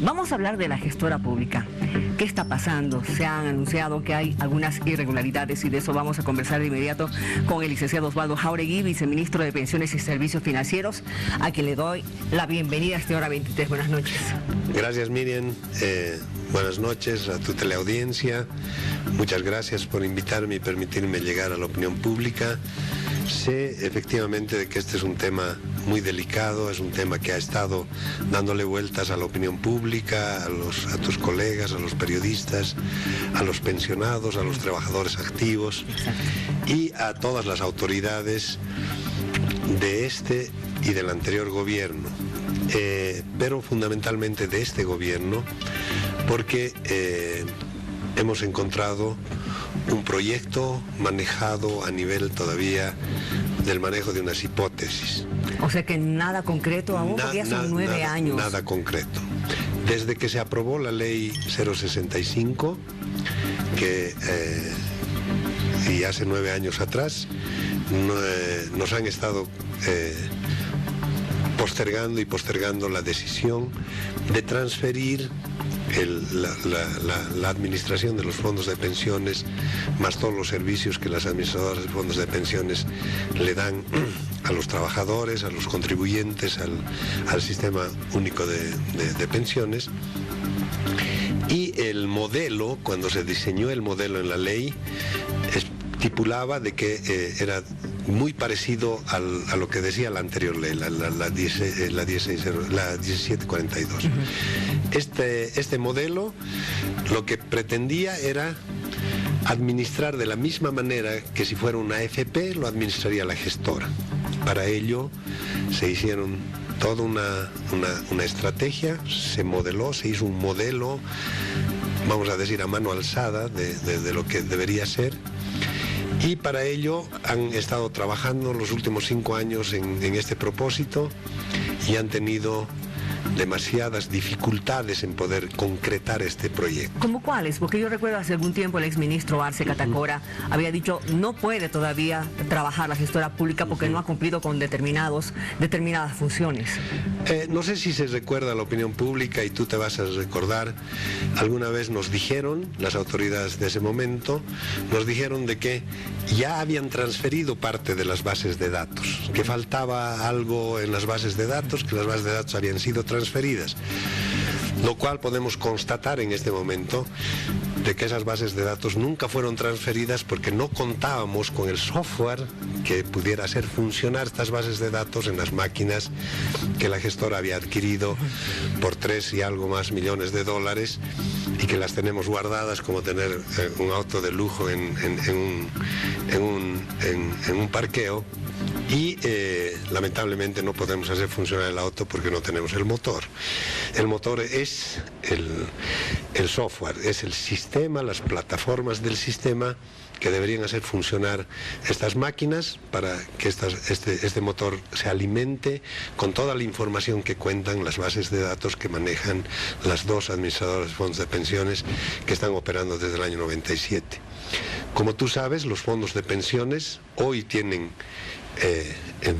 Vamos a hablar de la gestora pública. ¿Qué está pasando? Se han anunciado que hay algunas irregularidades y de eso vamos a conversar de inmediato con el licenciado Osvaldo Jáuregui, viceministro de Pensiones y Servicios Financieros, a quien le doy la bienvenida a esta hora 23. Buenas noches. Gracias, Miriam. Buenas noches a tu teleaudiencia. Muchas gracias por invitarme y permitirme llegar a la opinión pública. Sé efectivamente de que este es un tema muy delicado, es un tema que ha estado dándole vueltas a la opinión pública, a tus colegas, a los periodistas, a los pensionados, a los trabajadores activos y a todas las autoridades de este y del anterior gobierno, pero fundamentalmente de este gobierno, porque hemos encontrado un proyecto manejado a nivel todavía del manejo de unas hipótesis. O sea que nada concreto aún, porque ya son 9 años. Nada concreto. Desde que se aprobó la ley 065, y hace 9 años atrás, nos han estado postergando la decisión de transferir la administración de los fondos de pensiones, más todos los servicios que las administradoras de fondos de pensiones le dan a los trabajadores, a los contribuyentes, al sistema único de pensiones. Y el modelo, cuando se diseñó el modelo en la ley, estipulaba de que era muy parecido a lo que decía la anterior ley, la 1742. Este modelo lo que pretendía era administrar de la misma manera que si fuera una AFP, lo administraría la gestora. Para ello se hicieron toda una estrategia, se modeló, se hizo un modelo, vamos a decir a mano alzada, de lo que debería ser. Y para ello han estado trabajando los últimos 5 años en este propósito y han tenido demasiadas dificultades en poder concretar este proyecto. ¿Cómo cuáles? Porque yo recuerdo hace algún tiempo el exministro Arce Catacora había dicho no puede todavía trabajar la gestora pública porque no ha cumplido con determinadas funciones. No sé si se recuerda a la opinión pública y tú te vas a recordar, alguna vez nos dijeron, las autoridades de ese momento, nos dijeron de que ya habían transferido parte de las bases de datos, que faltaba algo en las bases de datos, que las bases de datos habían sido transferidas, lo cual podemos constatar en este momento de que esas bases de datos nunca fueron transferidas porque no contábamos con el software que pudiera hacer funcionar estas bases de datos en las máquinas que la gestora había adquirido por 3 y algo más millones de dólares y que las tenemos guardadas como tener un auto de lujo en un parqueo. Y lamentablemente no podemos hacer funcionar el auto porque no tenemos el motor. El motor es el software, es el sistema, las plataformas del sistema que deberían hacer funcionar estas máquinas para que este motor se alimente con toda la información que cuentan las bases de datos que manejan las 2 administradoras de fondos de pensiones que están operando desde el año 97. Como tú sabes, los fondos de pensiones hoy tienen en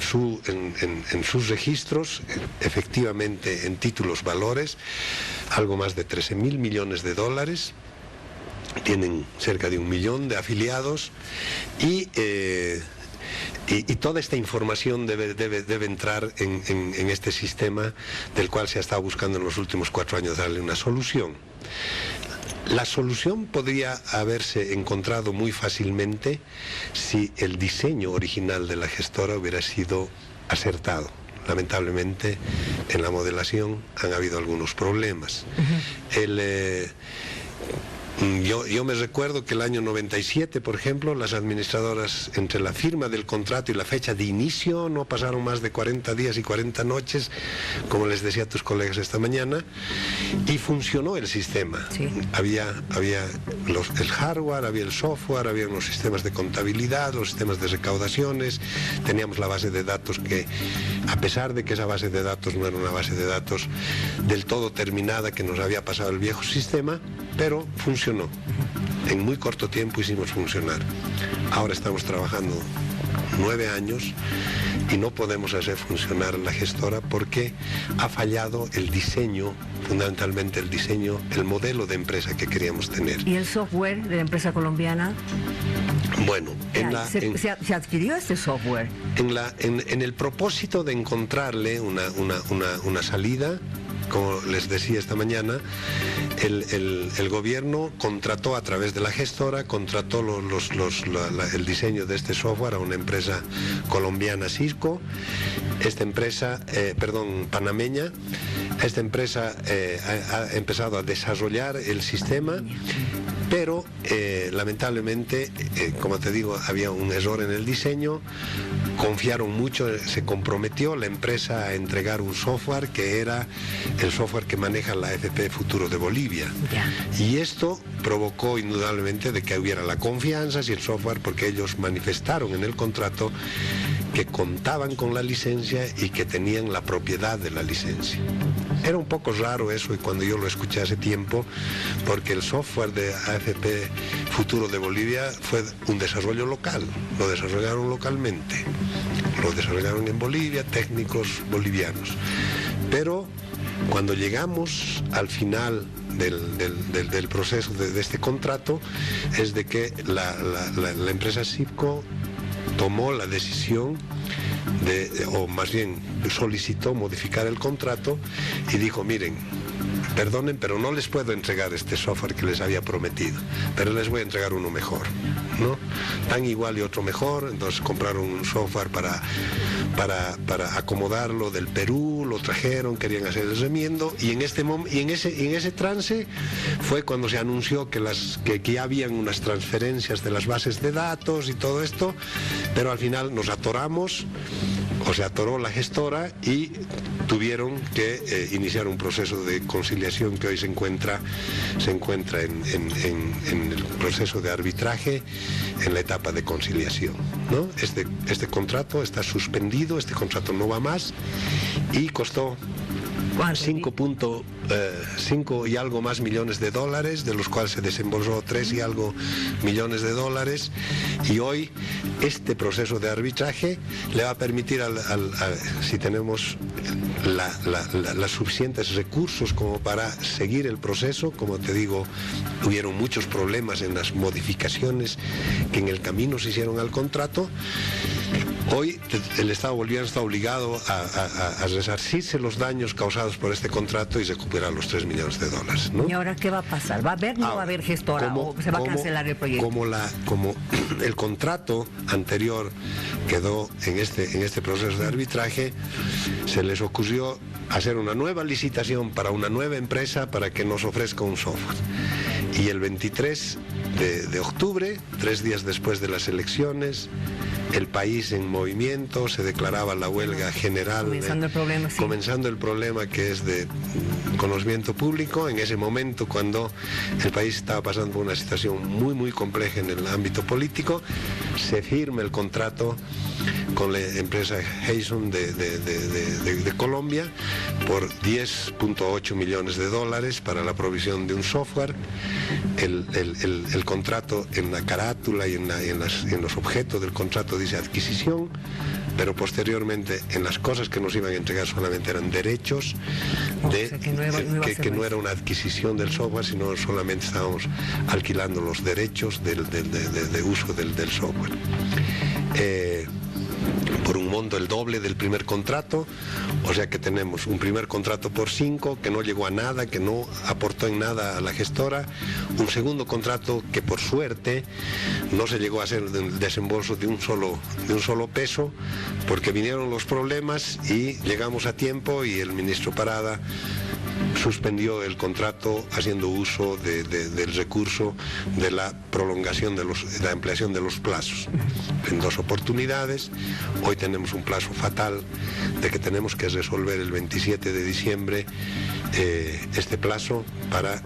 sus registros, efectivamente en títulos valores, algo más de 13.000 millones de dólares, tienen cerca de 1 millón de afiliados y toda esta información debe entrar en este sistema del cual se ha estado buscando en los últimos 4 años darle una solución. La solución podría haberse encontrado muy fácilmente si el diseño original de la gestora hubiera sido acertado. Lamentablemente, en la modelación han habido algunos problemas. Yo me recuerdo que el año 97, por ejemplo, las administradoras, entre la firma del contrato y la fecha de inicio, no pasaron más de 40 días y 40 noches, como les decía a tus colegas esta mañana, y funcionó el sistema. Sí. Había el hardware, había el software, había los sistemas de contabilidad, los sistemas de recaudaciones, teníamos la base de datos que, a pesar de que esa base de datos no era una base de datos del todo terminada que nos había pasado el viejo sistema, pero funcionó. En muy corto tiempo hicimos funcionar. Ahora estamos trabajando 9 años y no podemos hacer funcionar la gestora porque ha fallado el diseño, fundamentalmente el diseño, el modelo de empresa que queríamos tener. ¿Y el software de la empresa colombiana? Bueno, se adquirió este software. En el propósito de encontrarle una salida, como les decía esta mañana, el gobierno contrató a través de la gestora, contrató el diseño de este software a una empresa colombiana, Cisco, esta empresa, panameña. Esta empresa ha empezado a desarrollar el sistema, pero lamentablemente, como te digo, había un error en el diseño, confiaron mucho, se comprometió la empresa a entregar un software que era el software que maneja la AFP Futuro de Bolivia. Y esto provocó indudablemente de que hubiera la confianza y el software, porque ellos manifestaron en el contrato que contaban con la licencia y que tenían la propiedad de la licencia. Era un poco raro eso, y cuando yo lo escuché hace tiempo, porque el software de AFP Futuro de Bolivia fue un desarrollo local, lo desarrollaron localmente, lo desarrollaron en Bolivia, técnicos bolivianos. Pero cuando llegamos al final del proceso de este contrato, es de que la empresa Cisco tomó la decisión o más bien solicitó modificar el contrato y dijo: miren, perdonen, pero no les puedo entregar este software que les había prometido, pero les voy a entregar uno mejor, ¿no? Tan igual y otro mejor. Entonces compraron un software para acomodarlo del Perú, lo trajeron, querían hacer el remiendo, y en ese trance fue cuando se anunció que ya habían unas transferencias de las bases de datos y todo esto, pero al final nos atoramos, o se atoró la gestora, y tuvieron que iniciar un proceso de conciliación que hoy se encuentra en el proceso de arbitraje, en la etapa de conciliación, ¿no? Este contrato está suspendido, este contrato no va más, y costó 5 y algo más millones de dólares, de los cuales se desembolsó 3 y algo millones de dólares, y hoy este proceso de arbitraje le va a permitir si tenemos los suficientes recursos como para seguir el proceso. Como te digo, hubieron muchos problemas en las modificaciones que en el camino se hicieron al contrato. Hoy el Estado boliviano está obligado a resarcirse los daños causados por este contrato y recuperar los 3 millones de dólares, ¿no? ¿Y ahora qué va a pasar? ¿Va a haber, no va a haber gestora, o se va a cancelar el proyecto? Como el contrato anterior quedó en este proceso de arbitraje, se les ocurrió hacer una nueva licitación para una nueva empresa para que nos ofrezca un software. Y el 23 de octubre, 3 días después de las elecciones, el país en movimiento, se declaraba la huelga general, comenzando el problema que es de conocimiento público. En ese momento, cuando el país estaba pasando por una situación muy muy compleja en el ámbito político, se firma el contrato con la empresa Heyson de Colombia por 10.8 millones de dólares para la provisión de un software. El contrato, en la carátula y en los objetos del contrato, dice adquisición, pero posteriormente en las cosas que nos iban a entregar solamente eran derechos, que no era una adquisición del software, sino solamente estábamos alquilando los derechos de uso del software. Por un monto el doble del primer contrato, o sea que tenemos un primer contrato por 5 que no llegó a nada, que no aportó en nada a la gestora, un segundo contrato que por suerte no se llegó a hacer el desembolso de un solo peso, porque vinieron los problemas y llegamos a tiempo, y el ministro Parada suspendió el contrato haciendo uso del recurso de la prolongación de la ampliación de los plazos en 2 oportunidades. Hoy tenemos un plazo fatal de que tenemos que resolver el 27 de diciembre este plazo para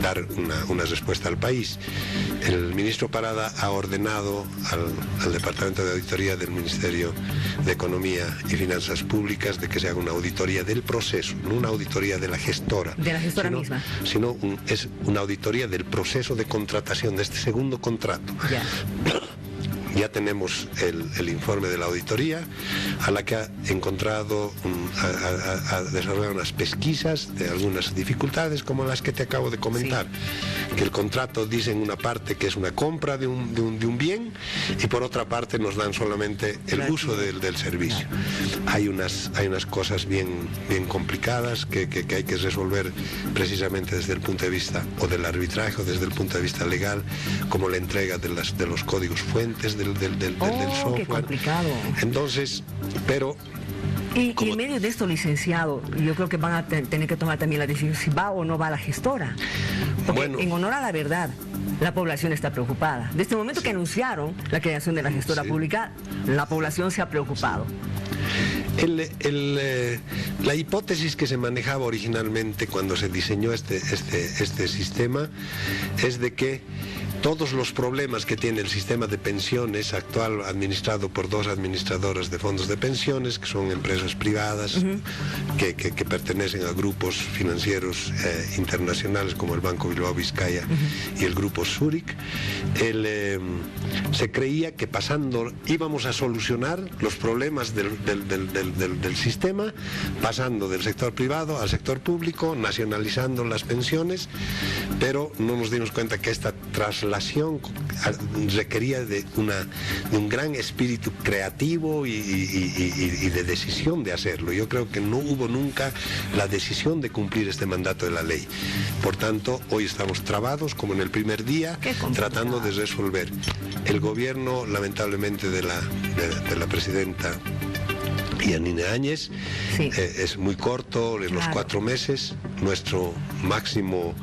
dar una respuesta al país. El ministro Parada ha ordenado al Departamento de Auditoría del Ministerio de Economía y Finanzas Públicas de que se haga una auditoría del proceso, no una auditoría de la gestora. De la gestora misma. Sino es una auditoría del proceso de contratación de este segundo contrato. Ya. ya tenemos el informe de la auditoría, a la que ha encontrado, ha desarrollado unas pesquisas de algunas dificultades, como las que te acabo de comentar, que el contrato dice en una parte que es una compra de un bien, y por otra parte nos dan solamente el uso del servicio. Hay unas cosas bien complicadas que hay que resolver precisamente desde el punto de vista o del arbitraje o desde el punto de vista legal, como la entrega de los códigos fuentes del software. Qué complicado. Entonces, pero... Y en medio de esto, licenciado, yo creo que van a tener que tomar también la decisión si va o no va la gestora. Porque en honor a la verdad, la población está preocupada. Desde el momento que anunciaron la creación de la gestora pública, la población se ha preocupado. La hipótesis que se manejaba originalmente cuando se diseñó este sistema es de que todos los problemas que tiene el sistema de pensiones actual, administrado por dos administradoras de fondos de pensiones, que son empresas privadas, que pertenecen a grupos financieros internacionales como el Banco Bilbao Vizcaya y el Grupo Zurich, se creía que pasando íbamos a solucionar los problemas del sistema, pasando del sector privado al sector público, nacionalizando las pensiones, pero no nos dimos cuenta que esta traslación requería de un gran espíritu creativo y de decisión de hacerlo. Yo creo que no hubo nunca la decisión de cumplir este mandato de la ley. Por tanto, hoy estamos trabados, como en el primer día, tratando de resolver. El gobierno, lamentablemente, de la presidenta Yanine Áñez, es muy corto, en los 4 meses. Nuestro máximo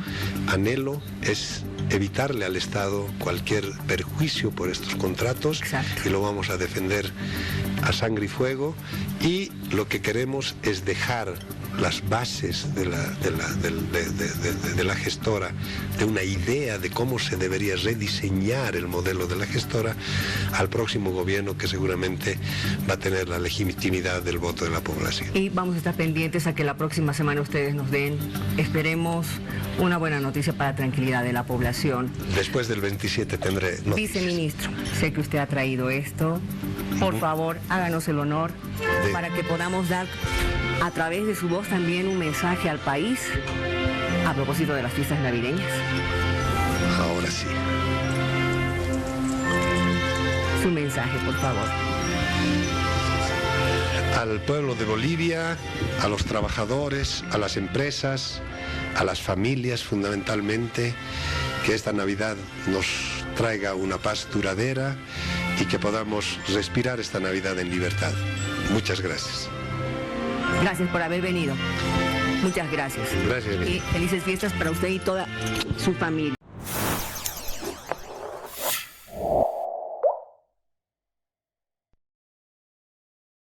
anhelo es evitarle al Estado cualquier perjuicio por estos contratos. Y lo vamos a defender a sangre y fuego, y lo que queremos es dejar las bases de la gestora, de una idea de cómo se debería rediseñar el modelo de la gestora al próximo gobierno, que seguramente va a tener la legitimidad del voto de la población. Y vamos a estar pendientes a que la próxima semana ustedes nos den, esperemos, una buena noticia para la tranquilidad de la población. Después del 27 tendré noticias. Viceministro, sé que usted ha traído esto. Por favor, háganos el honor para que podamos dar a través de su voz también un mensaje al país a propósito de las fiestas navideñas. Ahora sí. Su mensaje, por favor. Al pueblo de Bolivia, a los trabajadores, a las empresas, a las familias fundamentalmente, que esta Navidad nos traiga una paz duradera y que podamos respirar esta Navidad en libertad. Muchas gracias. Gracias por haber venido. Muchas gracias. Gracias. Y felices fiestas para usted y toda su familia.